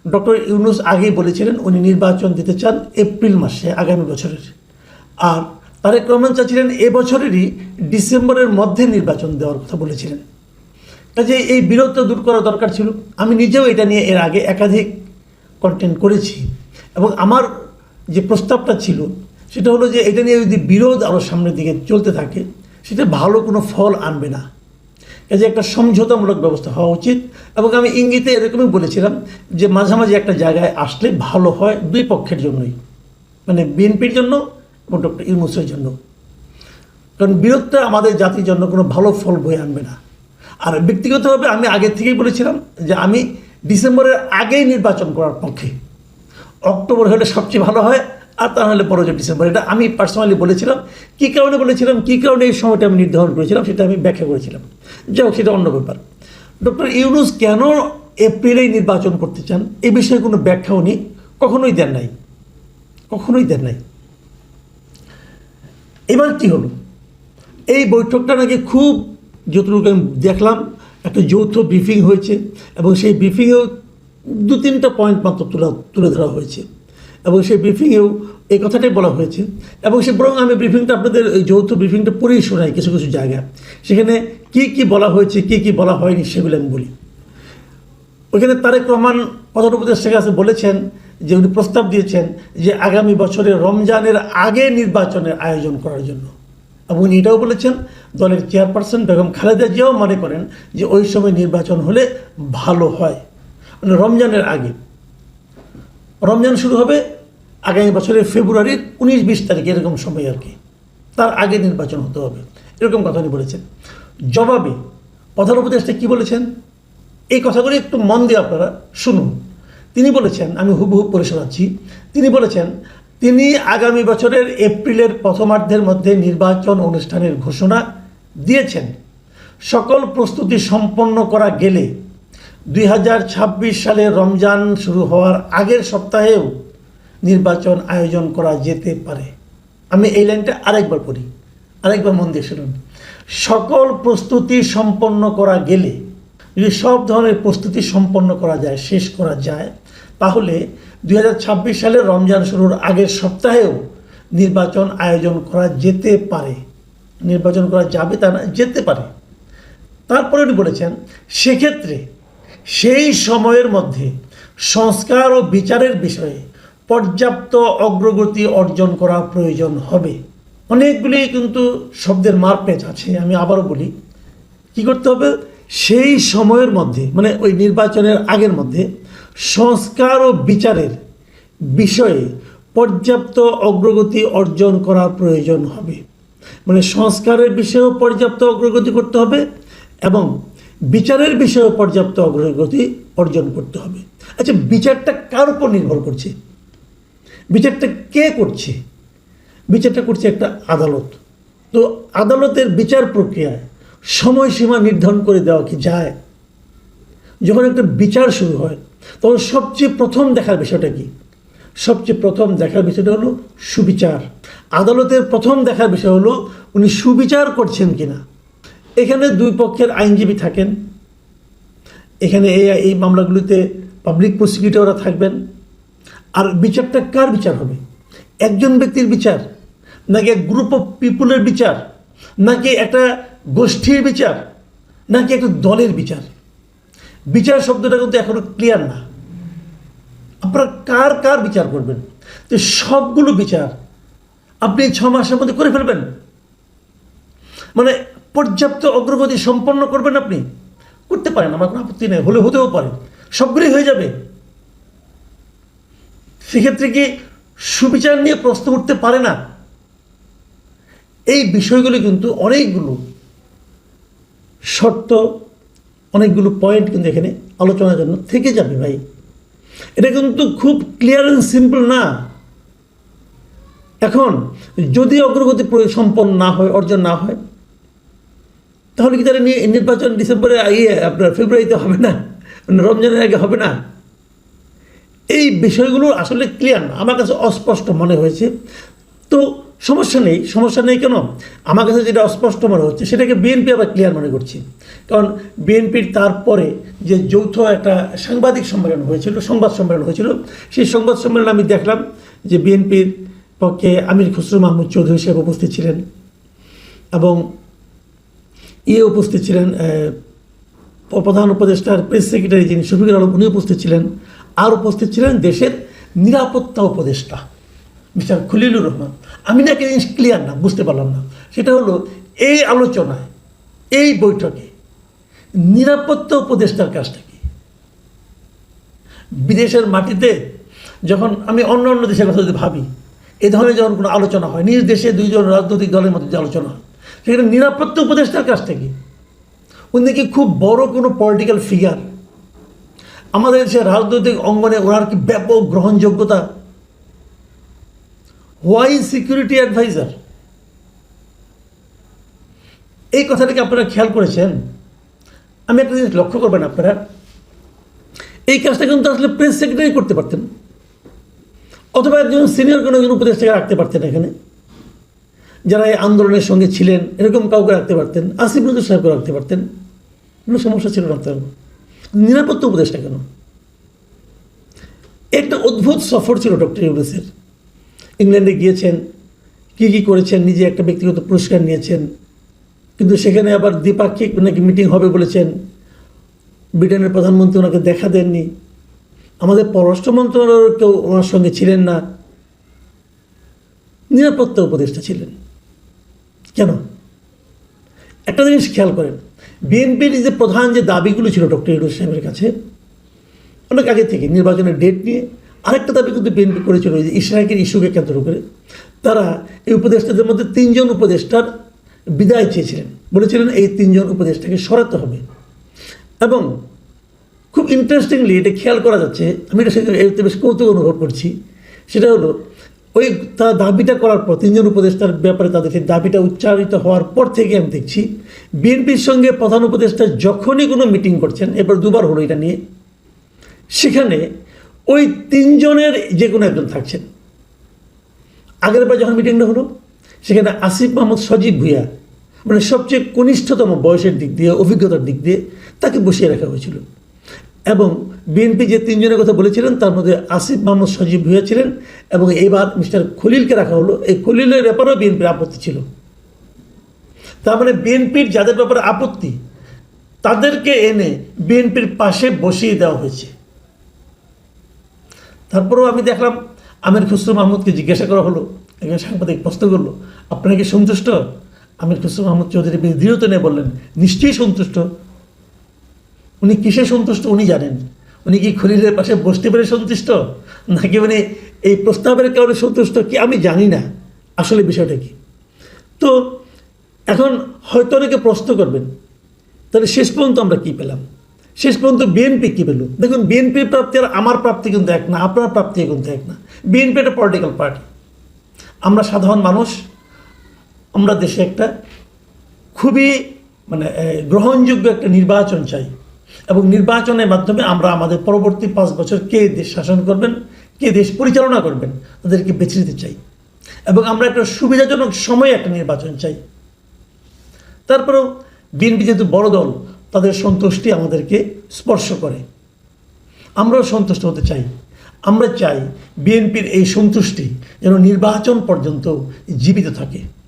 Doctor Yunus আগেই বলেছিলেন উনি নির্বাচন দিতে চান এপ্রিল মাসে আগামী বছরের, আর তারেক রহমান চাচ্ছিলেন এবছরেরই ডিসেম্বরের মধ্যে নির্বাচন দেওয়ার কথা বলেছিলেন। কাজে এই বিরোধটা দূর করা দরকার ছিল। আমি নিজেও এটা নিয়ে এর আগে একাধিক কন্টেন্ট করেছি এবং আমার যে প্রস্তাবটা ছিল সেটা হলো যে এটা নিয়ে যদি বিরোধ আরও সামনের দিকে চলতে থাকে সেটা ভালো কোনো ফল আনবে না। কাজে একটা সমঝোতামূলক ব্যবস্থা হওয়া উচিত এবং আমি ইঙ্গিতে এরকমই বলেছিলাম যে মাঝামাঝি একটা জায়গায় আসলে ভালো হয় দুই পক্ষের জন্যই, মানে বিএনপির জন্য এবং ডক্টর ইউনূসের জন্য। কারণ বিরোধটা আমাদের জাতির জন্য কোনো ভালো ফল বয়ে আনবে না। আর ব্যক্তিগতভাবে আমি আগে থেকেই বলেছিলাম যে আমি ডিসেম্বরের আগেই নির্বাচন করার পক্ষে, অক্টোবর হলে সবচেয়ে ভালো হয় আর তা নাহলে বড় যে ডিসেম্বর। এটা আমি পার্সোনালি বলেছিলাম। কী কারণে বলেছিলাম, কী কারণে এই সময়টা আমি নির্ধারণ করেছিলাম সেটা আমি ব্যাখ্যা করেছিলাম। যাই হোক, সেটা অন্য ব্যাপার। ডক্টর ইউনূস কেন এপ্রিলেই নির্বাচন করতে চান এ বিষয়ে কোনো ব্যাখ্যা উনি কখনোই দেন নাই, কখনোই দেন নাই। এবার কী হলো, এই বৈঠকটা নাকি খুব, যতটুকু আমি দেখলাম, একটা যৌথ ব্রিফিং হয়েছে এবং সেই ব্রিফিংয়েও 2-3টা পয়েন্ট মাত্র তুলে ধরা হয়েছে এবং সেই ব্রিফিংয়েও এই কথাটাই বলা হয়েছে। এবং সে বরং আমি ব্রিফিংটা আপনাদের ওই যৌথ ব্রিফিংটা পড়েই শোনাই কিছু কিছু জায়গায়, সেখানে কি কি বলা হয়েছে কি কি বলা হয়নি সেগুলো আমি বলি। ওইখানে তারেক রহমান প্রধান উপদেষ্টার কাছে বলেছেন যে উনি প্রস্তাব দিয়েছেন যে আগামী বছরের রমজানের আগে নির্বাচনের আয়োজন করার জন্য। এবং উনি এটাও বলেছেন দলের চেয়ারপারসন বেগম খালেদা জিয়াও মনে করেন যে ওই সময় নির্বাচন হলে ভালো হয়, মানে রমজানের আগে। রমজান শুরু হবে আগামী বছরের ফেব্রুয়ারির 19-20 তারিখ, এরকম সময় আর কি, তার আগে নির্বাচন হতে হবে, এরকম কথা উনি বলেছেন। জবাবে প্রধান উপদেষ্টা কী বলেছেন এই কথাগুলি একটু মন দিয়ে আপনারা শুনুন। তিনি বলেছেন, আমি হুবহু পড়ে শোনাচ্ছি, তিনি বলেছেন তিনি আগামী বছরের এপ্রিলের প্রথমার্ধের মধ্যে নির্বাচন অনুষ্ঠানের ঘোষণা দিয়েছেন। সকল প্রস্তুতি সম্পন্ন করা গেলে 2026 সালে রমজান শুরু হওয়ার আগের সপ্তাহেও নির্বাচন আয়োজন করা যেতে পারে। আমি এই লাইনটা আরেকবার পড়ি, আরেকবার মন দিয়ে শুনুন। সকল প্রস্তুতি সম্পন্ন করা গেলে, যদি সব ধরনের প্রস্তুতি সম্পন্ন করা যায়, শেষ করা যায়, তাহলে 2026 সালে রমজান শুরুর আগের সপ্তাহেও নির্বাচন আয়োজন করা যেতে পারে। নির্বাচন করা যাবে তা না, যেতে পারে। তারপরে উনি বলেছেন সেক্ষেত্রে সেই সময়ের মধ্যে সংস্কার ও বিচারের বিষয়ে পর্যাপ্ত অগ্রগতি অর্জন করা প্রয়োজন হবে। অনেকগুলি কিন্তু শব্দের মারপেচ আছে, আমি আবারও বলি। কি করতে হবে, সেই সময়ের মধ্যে, মানে ওই নির্বাচনের আগের মধ্যে সংস্কার ও বিচারের বিষয়ে পর্যাপ্ত অগ্রগতি অর্জন করা প্রয়োজন হবে। মানে সংস্কারের বিষয়েও পর্যাপ্ত অগ্রগতি করতে হবে এবং বিচারের বিষয়েও পর্যাপ্ত অগ্রগতি অর্জন করতে হবে। আচ্ছা, বিচারটা কার উপর নির্ভর করছে? বিচারটা কে করছে? বিচারটা করছে একটা আদালত। তো আদালতের বিচার প্রক্রিয়ায় সময়সীমা নির্ধারণ করে দেওয়া কি যায়? যখন একটা বিচার শুরু হয় তখন সবচেয়ে প্রথম দেখার বিষয়টা কি? সবচেয়ে প্রথম দেখার বিষয়টা হলো সুবিচার। আদালতের প্রথম দেখার বিষয় হলো উনি সুবিচার করছেন কিনা। এখানে দুই পক্ষের আইনজীবী থাকেন, এখানে এই মামলাগুলিতে পাবলিক প্রসিকিউটররা থাকবেন। আর বিচারটা কার বিচার হবে? একজন ব্যক্তির বিচার, নাকি এক গ্রুপ অফ পিপুলের বিচার, নাকি একটা গোষ্ঠীর বিচার, নাকি একটা দলের বিচার? বিচার শব্দটা কিন্তু এখনো ক্লিয়ার না। আপনারা কার কার বিচার করবেন? তো সবগুলো বিচার আপনি 6 মাসের মধ্যে করে ফেলবেন, মানে পর্যাপ্ত অগ্রগতি সম্পন্ন করবেন আপনি? করতে পারেন, আমার কোনো আপত্তি নেই, হলে হতেও পারে, সবগুলোই হয়ে যাবে। সেক্ষেত্রে কি সুবিচার নিয়ে প্রশ্ন উঠতে পারে না? এই বিষয়গুলি কিন্তু অনেকগুলো শর্ত, অনেকগুলো পয়েন্ট কিন্তু এখানে আলোচনার জন্য থেকে যাবে ভাই। এটা কিন্তু খুব ক্লিয়ার অ্যান্ড সিম্পল না। এখন যদি অগ্রগতি সম্পন্ন না হয়, অর্জন না হয়, তাহলে কি তারা নির্বাচন ডিসেম্বরে আপনার ফেব্রুয়ারিতে হবে না, রমজানের আগে হবে না? এই বিষয়গুলো আসলে ক্লিয়ার না, আমার কাছে অস্পষ্ট মনে হয়েছে। তো সমস্যা নেই কেন? আমার কাছে যেটা অস্পষ্ট মনে হচ্ছে সেটাকে বিএনপি আবার ক্লিয়ার মনে করছি। কারণ বিএনপির তারপরে যে যৌথ একটা সাংবাদিক সম্মেলন হয়েছিল, সংবাদ সম্মেলন হয়েছিল, সেই সংবাদ সম্মেলনে আমি দেখলাম যে বিএনপির পক্ষে আমির খসরু মাহমুদ চৌধুরী সাহেব উপস্থিত ছিলেন এবং উপস্থিত ছিলেন প্রধান উপদেষ্টার প্রেস সেক্রেটারি যিনি শফিকুল আলম, উনি উপস্থিত ছিলেন। আর উপস্থিত ছিলেন দেশের নিরাপত্তা উপদেষ্টা মিস্টার খলিলুর রহমান। আমি না একটা জিনিস ক্লিয়ার না, বুঝতে পারলাম না, সেটা হলো এই আলোচনায়, এই বৈঠকে নিরাপত্তা উপদেষ্টার কাজটা কি? বিদেশের মাটিতে যখন আমি অন্য অন্য দেশের কথা যদি ভাবি, এ ধরনের যখন কোনো আলোচনা হয়, নিজ দেশে দুইজন রাজনৈতিক দলের মধ্যে যে আলোচনা হয়, সেখানে নিরাপত্তা উপদেষ্টার কাজটা কি? উনি কি খুব বড় কোনো পলিটিক্যাল ফিগার? আমাদের দেশের রাজনৈতিক অঙ্গনে ওনার কি ব্যাপক গ্রহণযোগ্যতা? Why security adviser? এই কথাটাকে আপনারা খেয়াল করেছেন? আমি একটা জিনিস লক্ষ্য করবেন, আপনারা এই কাজটা কিন্তু আসলে প্রেস সেক্রেটারি করতে পারতেন, অথবা একজন সিনিয়র কোনো একজন উপদেষ্টাকে রাখতে পারতেন এখানে, যারা এই আন্দোলনের সঙ্গে ছিলেন, এরকম কাউকে রাখতে পারতেন, আসিফ নজরুল সাহেবকে রাখতে পারতেন, কোনো সমস্যা ছিল না। তার নিরাপত্তা উপদেষ্টা কেন? একটা অদ্ভুত সফর ছিল ডক্টর ইউনূসের। ইংল্যান্ডে গিয়েছেন, কী করেছেন, নিজে একটা ব্যক্তিগত পুরস্কার নিয়েছেন, কিন্তু সেখানে আবার দ্বিপাক্ষিক নাকি মিটিং হবে বলেছেন। ব্রিটেনের প্রধানমন্ত্রী ওনাকে দেখা দেননি, আমাদের পররাষ্ট্র মন্ত্রণালয়ের কেউ ওনার সঙ্গে ছিলেন না, নিরাপত্তা উপদেষ্টা ছিলেন কেন? একটা জিনিস খেয়াল করেন, বিএনপির যে প্রধান যে দাবিগুলো ছিল ডক্টর ইউনূস সাহেবের কাছে অনেক আগে থেকে, নির্বাচনের ডেট নিয়ে আরেকটা দাবি কিন্তু বিএনপি করেছিল, যে ইসরায়েলের ইস্যুকে কেন্দ্র করে তারা এই উপদেষ্টাদের মধ্যে 3 জন উপদেষ্টার বিদায় চেয়েছিলেন, বলেছিলেন এই 3 জন উপদেষ্টাকে সরাতে হবে। এবং খুব ইন্টারেস্টিংলি এটা খেয়াল করা যাচ্ছে, আমি এটা বেশ কৌতুক অনুভব করছি, সেটা হলো ওই তার দাবিটা করার পর 3 জন উপদেষ্টার ব্যাপারে তাদের সেই দাবিটা উচ্চারিত হওয়ার পর থেকে আমি দেখছি বিএনপির সঙ্গে প্রধান উপদেষ্টা যখনই কোনো মিটিং করছেন, এবার 2বার হলো এটা নিয়ে, সেখানে ওই 3 জনের যে কোনো একজন থাকছেন। আগের বার যখন মিটিংটা হলো, সেখানে আসিফ মাহমুদ সজীব ভুঁইয়া, মানে সবচেয়ে কনিষ্ঠতম বয়সের দিক দিয়ে, অভিজ্ঞতার দিক দিয়ে তাকে বসিয়ে রাখা হয়েছিল। এবং বিএনপি যে 3 জনের কথা বলেছিলেন তার মধ্যে আসিফ মাহমুদ সজীব ভুঁইয়া ছিলেন, এবং এইবার মিস্টার খলিলকে রাখা হলো। এই খলিলের ব্যাপারেও বিএনপির আপত্তি ছিল। তার মানে বিএনপির যাদের ব্যাপারে আপত্তি তাদেরকে এনে বিএনপির পাশে বসিয়ে দেওয়া হয়েছে। তারপরেও আমি দেখলাম আমির খসরু মাহমুদকে জিজ্ঞাসা করা হলো, একজন সাংবাদিক প্রশ্ন করলো, আপনারা কি সন্তুষ্ট? আমির খসরু মাহমুদ চৌধুরী দৃঢ়তা নিয়ে বললেন, নিশ্চয়ই সন্তুষ্ট। উনি কিসে সন্তুষ্ট উনি জানেন। উনি কি খলিলের পাশে বসতে পেরে সন্তুষ্ট, নাকি উনি এই প্রস্তাবের কারণে সন্তুষ্ট, কি আমি জানি না আসলে বিষয়টা কি। তো এখন হয়তো অনেকে প্রশ্ন করবেন, তাহলে শেষ পর্যন্ত আমরা কী পেলাম? শেষ পর্যন্ত বিএনপি কী পেল? দেখুন, বিএনপির প্রাপ্তি আর আমার প্রাপ্তি কিন্তু এক না, আপনার প্রাপ্তি কিন্তু এক না। বিএনপি একটা পলিটিক্যাল পার্টি, আমরা সাধারণ মানুষ, আমরা দেশে একটা খুবই গ্রহণযোগ্য একটা নির্বাচন চাই, এবং নির্বাচনের মাধ্যমে আমরা আমাদের পরবর্তী 5 বছর কে দেশ শাসন করবেন, কে দেশ পরিচালনা করবেন, তাদেরকে বেছে নিতে চাই, এবং আমরা একটা সুবিধাজনক সময়ে একটা নির্বাচন চাই। তারপরেও বিএনপি যেহেতু বড় দল, তাদের সন্তুষ্টি আমাদেরকে স্পর্শ করে, আমরাও সন্তুষ্ট হতে চাই। আমরা চাই বিএনপির এই সন্তুষ্টি যেন নির্বাচন পর্যন্ত জীবিত থাকে।